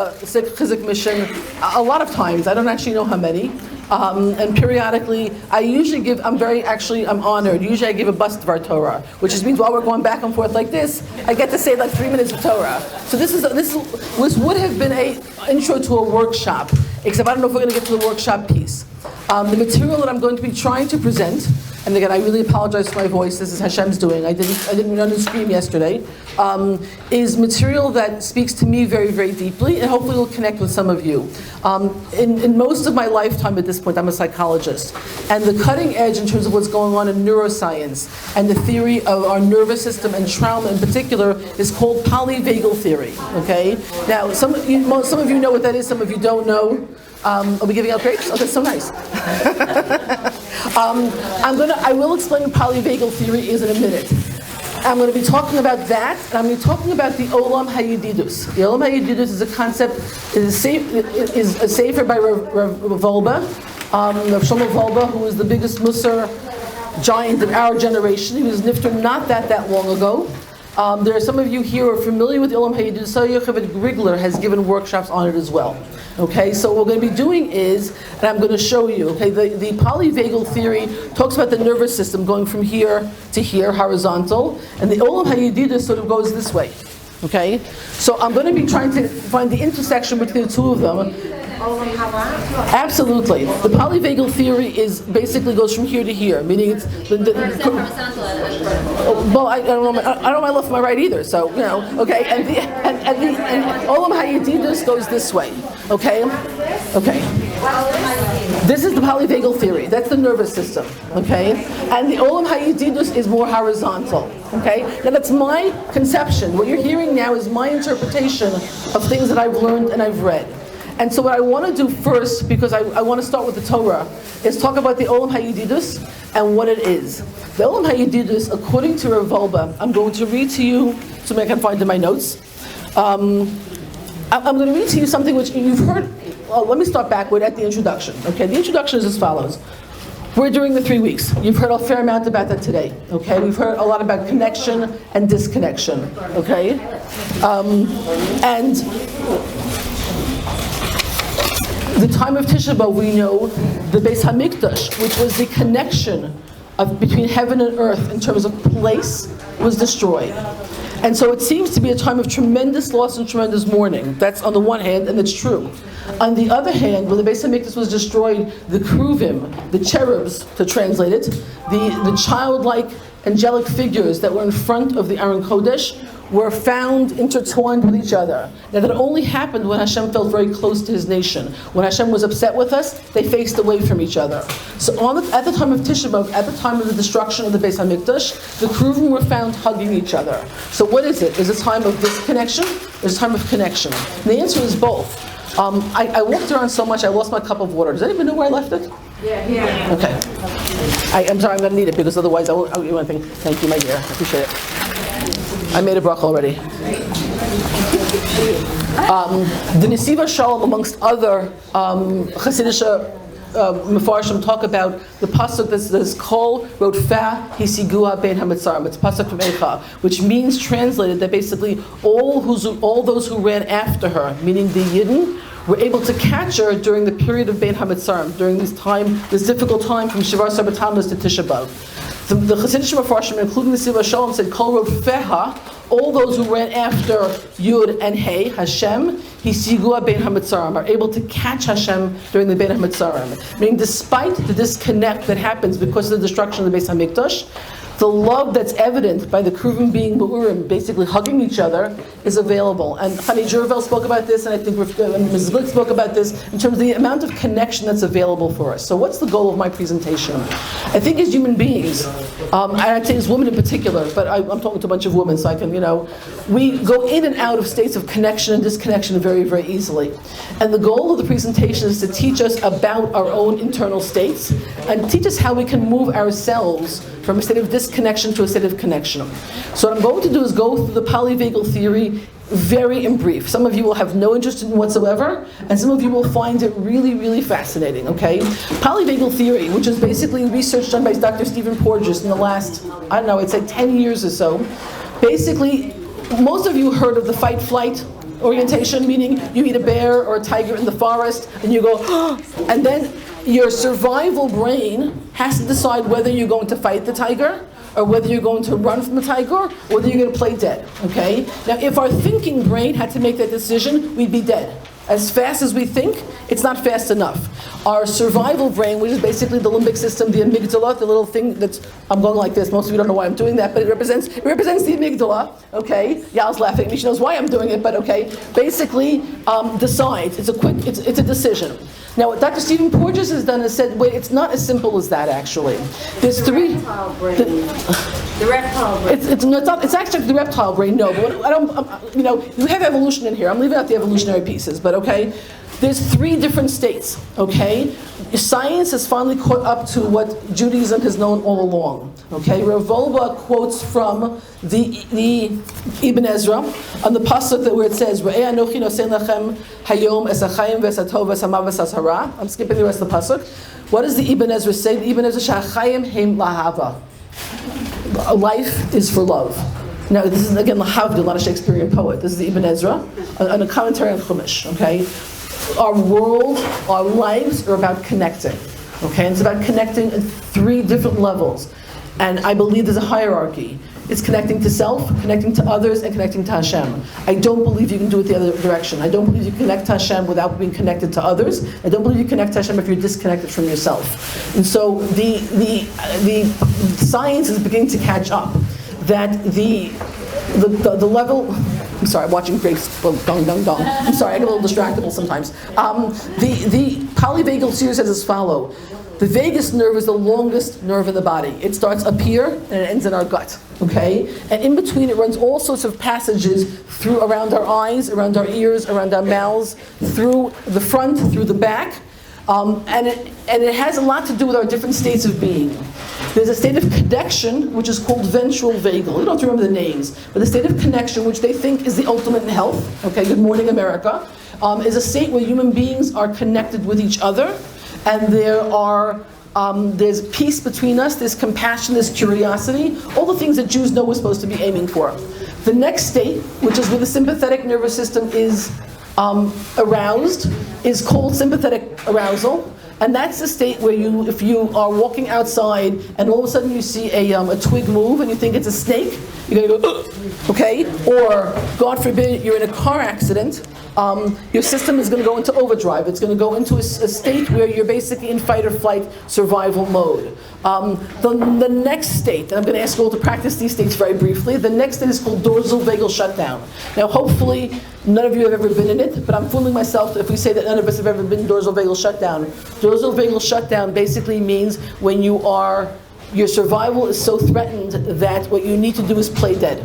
Chizuk mission a lot of times. I don't actually know how many. And periodically, I'm honored. Usually I give a bus Dvar Torah, which means while we're going back and forth like this, I get to say like 3 minutes of Torah. So this would have been an intro to a workshop, except I don't know if we're going to get to the workshop piece. The material that I'm going to be trying to present, and again, I really apologize for my voice. This is Hashem's doing. I didn't run and scream yesterday. Is material that speaks to me very, very deeply, and hopefully will connect with some of you. In most of my lifetime at this point, I'm a psychologist, and the cutting edge in terms of what's going on in neuroscience and the theory of our nervous system and trauma in particular is called Polyvagal theory. Okay. Now, some of you know what that is. Some of you don't know. Are we giving out grapes? Oh, that's so nice. I will explain what polyvagal theory is in a minute. I'm going to be talking about that, and I'm going to be talking about the Olam HaYedidus. The Olam HaYedidus is a concept, is a sefer by Rav Volba, Rav Shlomo Volba, who is the biggest Musar giant of our generation. He was nifter not that long ago. There are some of you here who are familiar with the Olam HaYedidus. So Yocheved Grigler has given workshops on it as well. Okay, so what we're going to be doing is, and I'm going to show you, okay, the polyvagal theory talks about the nervous system going from here to here, horizontal, and the Olam HaYedidus sort of goes this way. Okay, so I'm going to be trying to find the intersection between the two of them. Absolutely. The polyvagal theory basically goes from here to here, meaning it's well, I don't know my left and my right either, so okay. And Olam HaYedidus goes this way. Okay. This is the polyvagal theory. That's the nervous system. Okay, and the Olam HaYedidus is more horizontal. Okay, now that's my conception. What you're hearing now is my interpretation of things that I've learned and I've read. And so what I want to do first, because I want to start with the Torah, is talk about the Olam HaYedidus and what it is. The Olam HaYedidus, according to Rav Volba, I'm going to read to you, something I can find in my notes. I'm going to read to you something which you've heard. Well, let me start backward at the introduction. Okay, the introduction is as follows. We're during the 3 weeks. You've heard a fair amount about that today. Okay, we've heard a lot about connection and disconnection. Okay, and the time of Tisha B'Av, we know the Beis Hamikdash, which was the connection between heaven and earth in terms of place, was destroyed. And so it seems to be a time of tremendous loss and tremendous mourning. That's on the one hand, and it's true. On the other hand, when the Beis Hamikdash was destroyed, the Kruvim, the cherubs, to translate it, the childlike angelic figures that were in front of the Aron Kodesh were found intertwined with each other. Now that only happened when Hashem felt very close to His nation. When Hashem was upset with us, they faced away from each other. So at the time of Tisha B'Av, at the time of the destruction of the Beis Hamikdash, the Kruvim were found hugging each other. So what is it? Is it a time of disconnection or is it a time of connection? And the answer is both. I walked around so much I lost my cup of water. Does anyone know where I left it? Yeah. Okay. I'm sorry, I'm going to need it because otherwise I won't think. Thank you, my dear. I appreciate it. I made a bracha already. The Nesiva Shalom, amongst other Hasidic Mefarshim, talk about the pasuk that says Kol Rodfeh Hisigua Ben Hamitzarim. It's pasuk from Eicha, which means, translated, that basically all those who ran after her, meaning the Yidden, were able to catch her during the period of Ben Hamitzarim, during this difficult time from Shivar Sabbat Tammuz to Tisha B'Av. The Hasidic Mefarshim, including the Siva Shalom, said Kol Rodfeha, all those who ran after Yud and Hey, Hashem, Hisigua Ben Hamitzarim, are able to catch Hashem during the Ben Hamitzarim. Meaning, despite the disconnect that happens because of the destruction of the Beis Hamikdash, the love that's evident by the Kruvim being Ba'urim, basically hugging each other, is available. And Chani Jervel spoke about this, and I think Mrs. Glick spoke about this, in terms of the amount of connection that's available for us. So what's the goal of my presentation? I think as human beings, I'd say as women in particular, but I'm talking to a bunch of women, so I can, we go in and out of states of connection and disconnection very, very easily. And the goal of the presentation is to teach us about our own internal states, and teach us how we can move ourselves from a state of disconnection to a state of connection. So what I'm going to do is go through the polyvagal theory very in brief. Some of you will have no interest in it whatsoever, and some of you will find it really, really fascinating, okay? Polyvagal theory, which is basically research done by Dr. Stephen Porges in the last, I'd say 10 years or so. Basically, most of you heard of the fight-flight orientation, meaning you meet a bear or a tiger in the forest, and you go, and then your survival brain has to decide whether you're going to fight the tiger, or whether you're going to run from the tiger, or whether you're going to play dead, okay? Now, if our thinking brain had to make that decision, we'd be dead. As fast as we think, it's not fast enough. Our survival brain, which is basically the limbic system, the amygdala, the little thing that's, I'm going like this, most of you don't know why I'm doing that, but it represents the amygdala, okay? Yal's laughing at me, she knows why I'm doing it, but okay. Basically, decides, it's a decision. Now, what Dr. Stephen Porges has done is said, wait, it's not as simple as that, actually. There's three... Reptile brain. The reptile brain. It's actually the reptile brain, no, but you have evolution in here. I'm leaving out the evolutionary pieces, but okay? There's three different states, okay? Science has finally caught up to what Judaism has known all along, okay? Rav Wolbe quotes from the Ibn Ezra on the pasuk where it says, "Re'eh anochi nosen lachem hayom es hachayim v'es hatov v'es hamav v'es hara." I'm skipping the rest of the pasuk. What does the Ibn Ezra say? The Ibn Ezra shachayim heim lahava. Life is for love. Now, this is again Lahavdil, not a Shakespearean poet. This is the Ibn Ezra, on a commentary on Chumash, okay? Our world, our lives are about connecting, okay? And it's about connecting at three different levels. And I believe there's a hierarchy. It's connecting to self, connecting to others, and connecting to Hashem. I don't believe you can do it the other direction. I don't believe you connect to Hashem without being connected to others. I don't believe you connect to Hashem if you're disconnected from yourself. And so the science is beginning to catch up. That the level, I'm sorry, I'm watching Grace, dong, dong, dong. I'm sorry, I get a little distractible sometimes. The Polyvagal series says as follows. The vagus nerve is the longest nerve in the body. It starts up here and it ends in our gut, okay? And in between it runs all sorts of passages through around our eyes, around our ears, around our mouths, through the front, through the back. And it has a lot to do with our different states of being. There's a state of connection, which is called ventral vagal. You don't have to remember the names, but the state of connection, which they think is the ultimate in health, okay, good morning America, is a state where human beings are connected with each other, and there's peace between us, there's compassion, there's curiosity, all the things that Jews know we're supposed to be aiming for. The next state, which is where the sympathetic nervous system is aroused, is called sympathetic arousal. And that's the state where if you are walking outside and all of a sudden you see a twig move and you think it's a snake, you're going to go, ugh, okay? Or, God forbid, you're in a car accident, your system is going to go into overdrive. It's going to go into a state where you're basically in fight or flight survival mode. The next state, and I'm going to ask you all to practice these states very briefly, the next state is called dorsal vagal shutdown. Now hopefully none of you have ever been in it, but I'm fooling myself if we say that none of us have ever been in dorsal vagal shutdown. Dorsal vagal shutdown basically means when your survival is so threatened that what you need to do is play dead.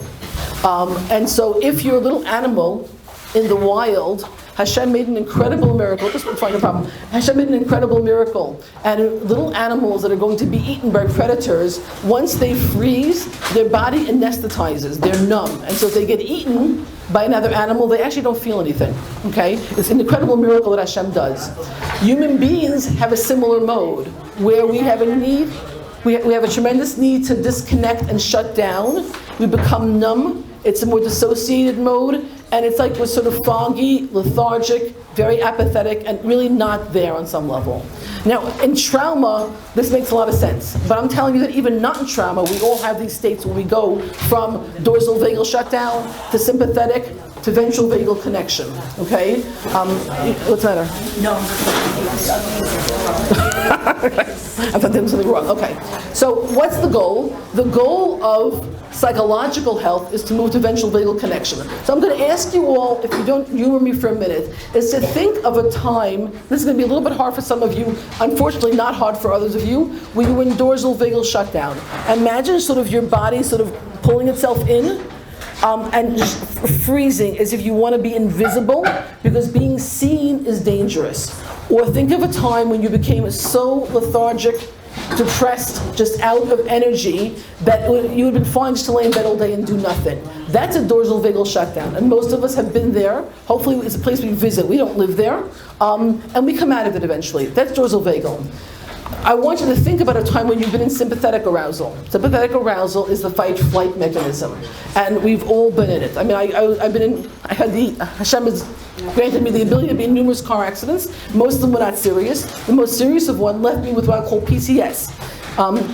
And so if you're a little animal in the wild, Hashem made an incredible miracle. Just find a problem. Hashem made an incredible miracle. And little animals that are going to be eaten by predators, once they freeze, their body anesthetizes. They're numb. And so if they get eaten by another animal, they actually don't feel anything. Okay? It's an incredible miracle that Hashem does. Human beings have a similar mode, where we have a need, we have a tremendous need to disconnect and shut down. We become numb. It's a more dissociated mode, and it's like we're sort of foggy, lethargic, very apathetic, and really not there on some level. Now, in trauma, this makes a lot of sense, but I'm telling you that even not in trauma, we all have these states where we go from dorsal vagal shutdown to sympathetic to ventral vagal connection, okay? What's the matter? No. I thought there was something wrong. Okay. So what's the goal? The goal of psychological health is to move to ventral vagal connection. So I'm going to ask you all, if you don't humor me for a minute, is to think of a time, this is going to be a little bit hard for some of you, unfortunately not hard for others of you, where you were in dorsal vagal shutdown. Imagine sort of your body sort of pulling itself in, and just freezing as if you want to be invisible, because being seen is dangerous. Or think of a time when you became so lethargic, depressed, just out of energy, that you would have been fine just to lay in bed all day and do nothing. That's a dorsal vagal shutdown, and most of us have been there. Hopefully it's a place we visit. We don't live there, and we come out of it eventually. That's dorsal vagal. I want you to think about a time when you've been in sympathetic arousal. Sympathetic arousal is the fight-flight mechanism, and we've all been in it. I mean, Hashem has granted me the ability to be in numerous car accidents. Most of them were not serious. The most serious of one left me with what I call PCS.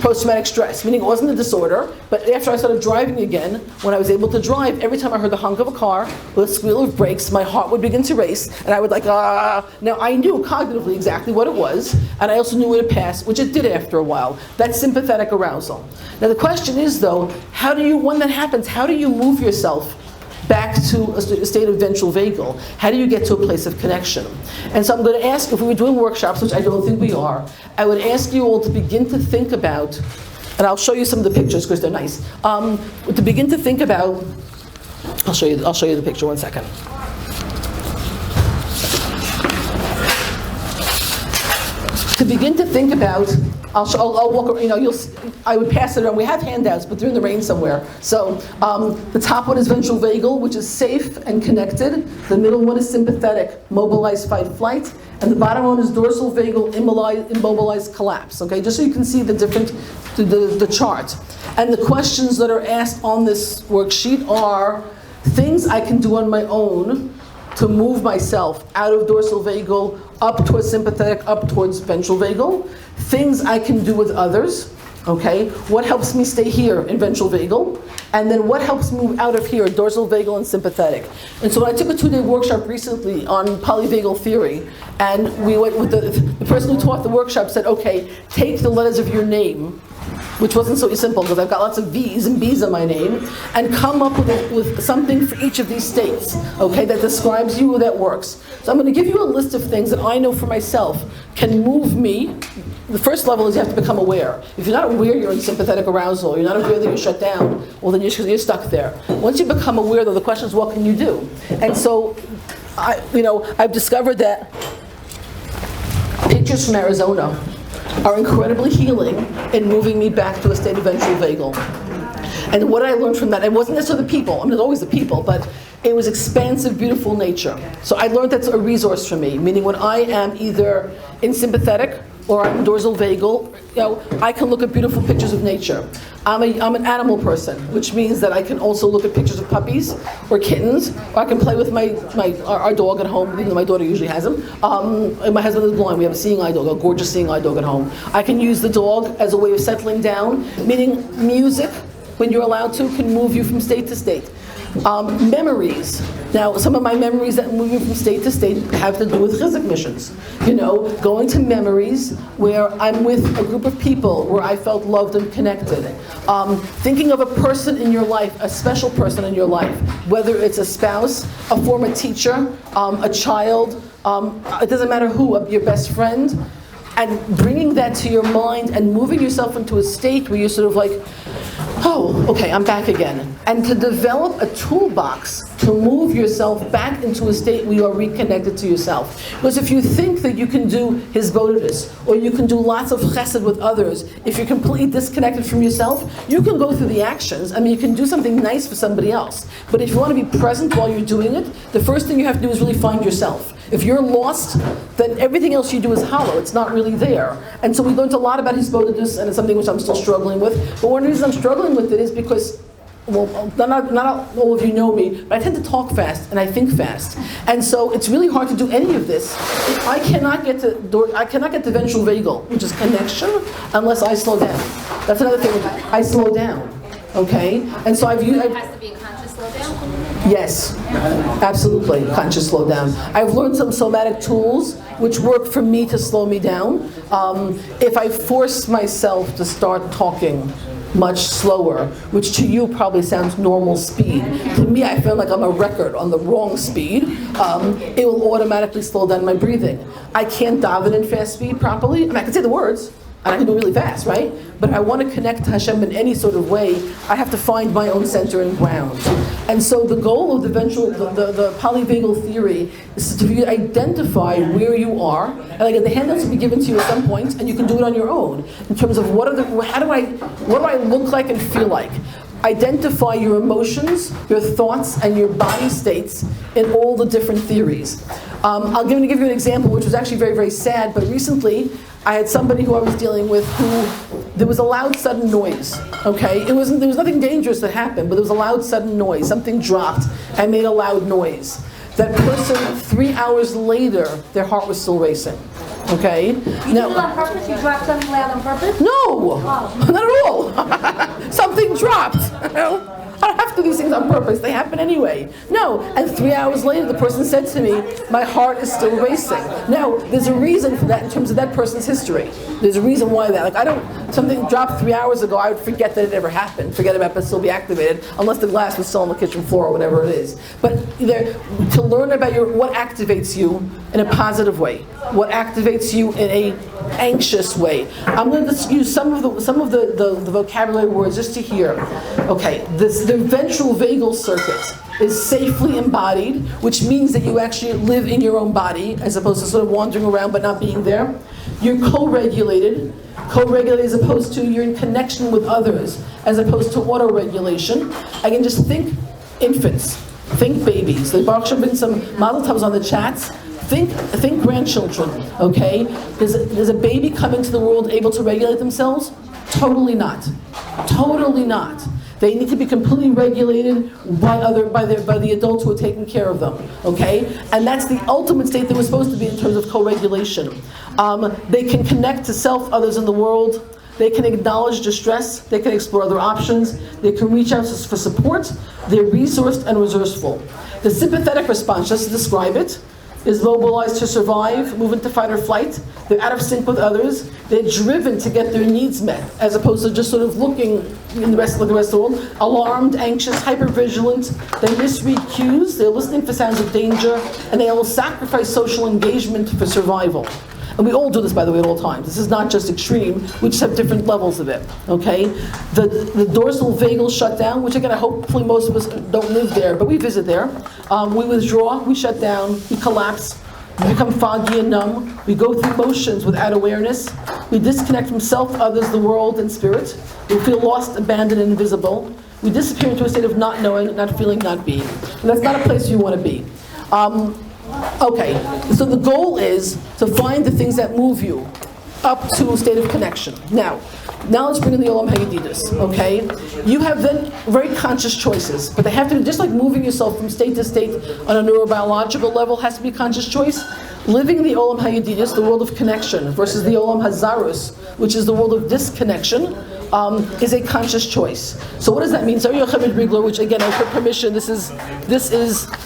Post-traumatic stress, meaning it wasn't a disorder, but after I started driving again, when I was able to drive, every time I heard the honk of a car with a squeal of brakes, my heart would begin to race, and I would like, ah. Now, I knew cognitively exactly what it was, and I also knew when it passed, which it did after a while. That's sympathetic arousal. Now, the question is, though, when that happens, how do you move yourself back to a state of ventral vagal? How do you get to a place of connection? And so I'm going to ask, if we were doing workshops, which I don't think we are, I would ask you all to begin to think about, and I'll show you some of the pictures because they're nice, to begin to think about, I'll show you the picture, one second. To begin to think about, I'll walk, I would pass it around. We have handouts, but they're in the rain somewhere. So the top one is ventral vagal, which is safe and connected. The middle one is sympathetic, mobilized fight flight. And the bottom one is dorsal vagal, immobilized collapse. Okay, just so you can see the different, the chart. And the questions that are asked on this worksheet are things I can do on my own to move myself out of dorsal vagal, up towards sympathetic, up towards ventral vagal. Things I can do with others, okay? What helps me stay here in ventral vagal? And then what helps me move out of here, dorsal vagal and sympathetic? And so I took a 2-day workshop recently on polyvagal theory, and we went with the person who taught the workshop said, okay, take the letters of your name, which wasn't so simple because I've got lots of V's and B's in my name, and come up with something for each of these states, okay, that describes you or that works. So I'm going to give you a list of things that I know for myself can move me. The first level is you have to become aware. If you're not aware you're in sympathetic arousal, you're not aware that you're shut down, well then you're stuck there. Once you become aware, though, the question is what can you do? And so, I've discovered that pictures from Arizona are incredibly healing in moving me back to a state of ventral vagal. And what I learned from that, it wasn't necessarily the people, I mean, there's always the people, but it was expansive, beautiful nature. So I learned that's a resource for me, meaning when I am either in sympathetic or I'm in dorsal vagal, I can look at beautiful pictures of nature. I'm an animal person, which means that I can also look at pictures of puppies or kittens, or I can play with our dog at home, even though my daughter usually has him. And my husband is blind. We have a seeing eye dog, a gorgeous seeing eye dog at home. I can use the dog as a way of settling down, meaning music, when you're allowed to, can move you from state to state. Memories. Now, some of my memories that move me from state to state have to do with Chizuk missions. Going to memories where I'm with a group of people where I felt loved and connected. Thinking of a person in your life, a special person in your life, whether it's a spouse, a former teacher, a child, it doesn't matter who, your best friend, and bringing that to your mind and moving yourself into a state where you're sort of like, oh, okay, I'm back again. And to develop a toolbox to move yourself back into a state where you are reconnected to yourself. Because if you think that you can do Hisbodedus, or you can do lots of chesed with others, if you're completely disconnected from yourself, you can go through the actions. I mean, you can do something nice for somebody else. But if you want to be present while you're doing it, the first thing you have to do is really find yourself. If you're lost, then everything else you do is hollow. It's not really there. And so we learned a lot about Hisbodedus, and it's something which I'm still struggling with. But one reason I'm struggling with it is because, well, not all of you know me, but I tend to talk fast and I think fast. And so it's really hard to do any of this. I cannot get to ventral vagal, which is connection, unless I slow down. That's another thing. I slow down. Okay? And so I've used... It has to be a conscious slowdown? Yes, absolutely, conscious slow down. I've learned some somatic tools which work for me to slow me down. If I force myself to start talking much slower, which to you probably sounds normal speed, to me I feel like I'm a record on the wrong speed, it will automatically slow down my breathing. I can't daven in fast speed properly. I mean, I can say the words, and I can do it really fast, right? But I want to connect to Hashem in any sort of way, I have to find my own center and ground. And so the goal of the polyvagal theory is to identify where you are, and again, the handouts will be given to you at some point, and you can do it on your own, in terms of what do I look like and feel like? Identify your emotions, your thoughts, and your body states in all the different theories. I'm going to give you an example which was actually very, very sad, but recently I had somebody who I was dealing with who, there was a loud sudden noise, okay? There was nothing dangerous that happened, but there was a loud sudden noise. Something dropped and made a loud noise. That person, 3 hours later, their heart was still racing, okay? You did it on purpose? You dropped something loud on purpose? No, not at all. Something dropped. You know? I don't have to do these things on purpose. They happen anyway. No, and 3 hours later, the person said to me, my heart is still racing. Now, there's a reason for that in terms of that person's history. There's a reason why that. Like, something dropped 3 hours ago, I would forget that it ever happened. Forget about it, but still be activated, unless the glass was still on the kitchen floor or whatever it is. But to learn about what activates you in a positive way, what activates you in a anxious way. I'm going to use some of the vocabulary words just to hear. Okay, the ventral vagal circuit is safely embodied, which means that you actually live in your own body as opposed to sort of wandering around but not being there. You're co-regulated as opposed to you're in connection with others as opposed to auto-regulation. Again, just think infants, think babies. There's been some mazel tovs on the chats. Think grandchildren, okay? Does a baby come into the world able to regulate themselves? Totally not. Totally not. They need to be completely regulated by the adults who are taking care of them, okay? And that's the ultimate state that we're supposed to be in terms of co-regulation. They can connect to self, others in the world. They can acknowledge distress. They can explore other options. They can reach out for support. They're resourced and resourceful. The sympathetic response, just to describe it, is mobilized to survive, move into fight or flight. They're out of sync with others. They're driven to get their needs met, as opposed to just sort of looking in the rest of the world. Alarmed, anxious, hypervigilant. They misread cues. They're listening for sounds of danger, and they will sacrifice social engagement for survival. And we all do this, by the way, at all times. This is not just extreme. We just have different levels of it, okay? The dorsal vagal shutdown, which again, hopefully most of us don't live there, but we visit there. We withdraw, we shut down, we collapse, we become foggy and numb. We go through motions without awareness. We disconnect from self, others, the world, and spirit. We feel lost, abandoned, and invisible. We disappear into a state of not knowing, not feeling, not being. And that's not a place you want to be. Okay, so the goal is to find the things that move you up to a state of connection. Now let's bring in the Olam HaYedidus, okay? You have then very conscious choices, but they have to be, just like moving yourself from state to state on a neurobiological level has to be a conscious choice. Living in the Olam HaYedidus, the world of connection, versus the Olam HaZarus, which is the world of disconnection, is a conscious choice. So what does that mean? So Yocheved Rigler, which again, I put permission, this is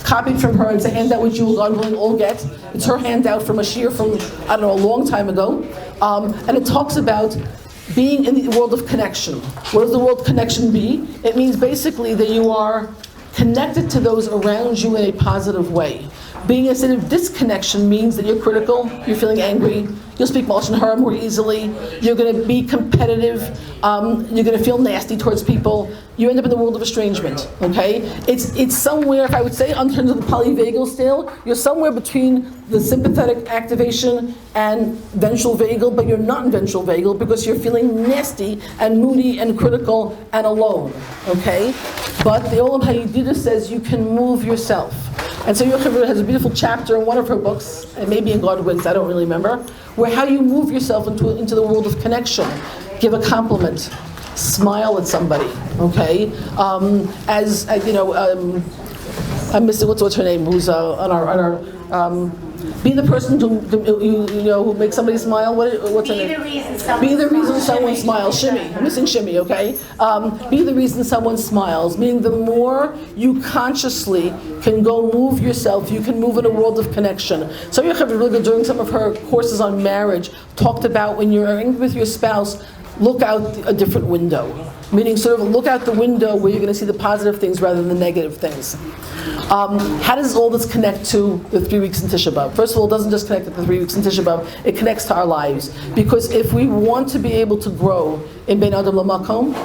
copied from her. It's a handout which you will, God willing, all get. It's her handout from a shiur from, I don't know, a long time ago. And it talks about being in the world of connection. What does the world of connection be? It means basically that you are connected to those around you in a positive way. Being in a state of disconnection means that you're critical, you're feeling angry, you'll speak Lashon Hara more easily, you're going to be competitive, you're going to feel nasty towards people, you end up in the world of estrangement, okay? It's somewhere, if I would say, in terms of the polyvagal scale, you're somewhere between the sympathetic activation and ventral vagal, but you're not in ventral vagal because you're feeling nasty and moody and critical and alone, okay? But the Olam HaYedidus says you can move yourself. And so Yocheved has a beautiful chapter in one of her books, and maybe in Godwin's, I don't really remember, where how you move yourself into the world of connection. Give a compliment, smile at somebody, okay? I'm missing what's her name? Who's on our be the person who makes somebody smile. What's her name? Be the reason someone smiles. Shimmy. I'm missing Shimmy. Okay. Be the reason someone smiles. Meaning, the more you consciously can go move yourself, you can move in a world of connection. So Yocheved really good during some of her courses on marriage talked about when you're angry with your spouse, look out a different window. Meaning, sort of look out the window where you're going to see the positive things rather than the negative things. How does all this connect to the 3 weeks in Tisha B'Av? First of all, it doesn't just connect to the 3 weeks in Tisha B'Av, it connects to our lives. Because if we want to be able to grow in Bein Adam L'Makom,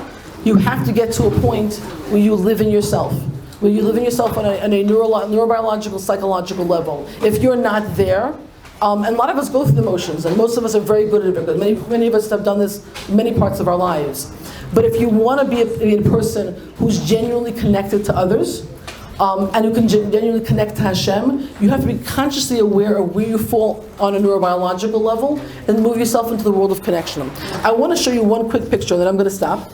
you have to get to a point where you live in yourself. Where you live in yourself on a neurobiological, psychological level. If you're not there, and a lot of us go through the motions, and most of us are very good at it. Many of us have done this in many parts of our lives. But if you want to be a person who's genuinely connected to others, and you can genuinely connect to Hashem, you have to be consciously aware of where you fall on a neurobiological level and move yourself into the world of connection. I want to show you one quick picture, and then I'm going to stop.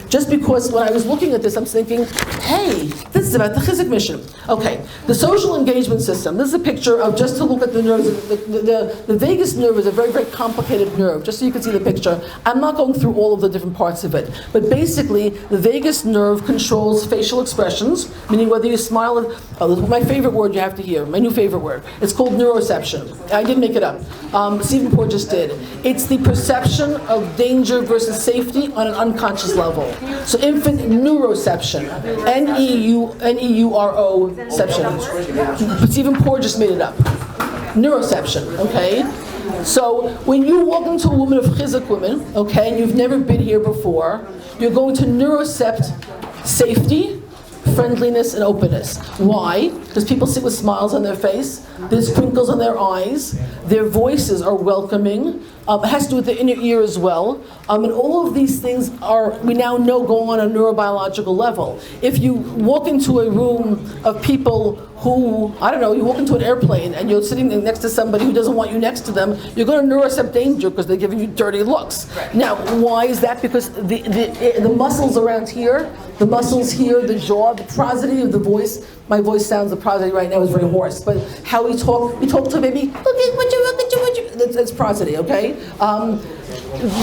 Just because when I was looking at this, I'm thinking, hey, this is about the Chizuk mission. Okay, the social engagement system. This is a picture of, just to look at the nerves. The vagus nerve is a very, very complicated nerve, just so you can see the picture. I'm not going through all of the different parts of it. But basically, the vagus nerve controls facial expressions, meaning whether you smile. This is my favorite word you have to hear, my new favorite word. It's called neuroception. I didn't make it up. Stephen Poor just did. It's the perception of danger versus safety on an unconscious level. So infant neuroception, N-E-U-R-O-ception. But Stephen Poor just made it up. Neuroception, okay? So when you walk into a woman of Chizuk women, okay, and you've never been here before, you're going to neurocept safety, friendliness, and openness. Why? Because people sit with smiles on their face, there's crinkles on their eyes, their voices are welcoming. It has to do with the inner ear as well. And all of these things we now know go on a neurobiological level. If you walk into a room of people who, I don't know, you walk into an airplane and you're sitting next to somebody who doesn't want you next to them, you're going to neurocept danger because they're giving you dirty looks. Right. Now, why is that? Because the muscles around here, the muscles here, the jaw, the prosody of the voice, my voice sounds, the prosody right now is very hoarse, but how we talk to a baby, look at what you, that's prosody, okay?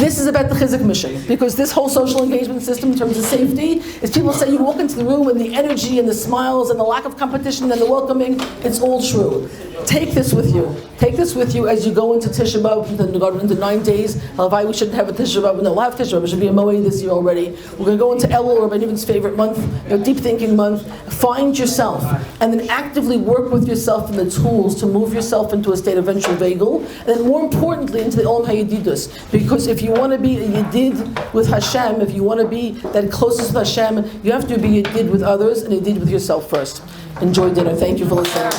This is about the Chizuk mission, because this whole social engagement system in terms of safety is people say you walk into the room and the energy and the smiles and the lack of competition and the welcoming, it's all true. Take this with you. Take this with you as you go into Tisha B'Av, into 9 days. Halavai, we shouldn't have a Tisha B'Av. No, we'll have Tisha B'Av. It should be a Moed this year already. We're going to go into Elul, or Benjamin's favorite month, deep thinking month. Find yourself, and then actively work with yourself and the tools to move yourself into a state of eventual Vagal, and then more importantly into the Olam HaYedidus. Because if you want to be a Yedid with Hashem, if you want to be that closest with Hashem, you have to be a Yedid with others and a Yedid with yourself first. Enjoy dinner. Thank you for listening.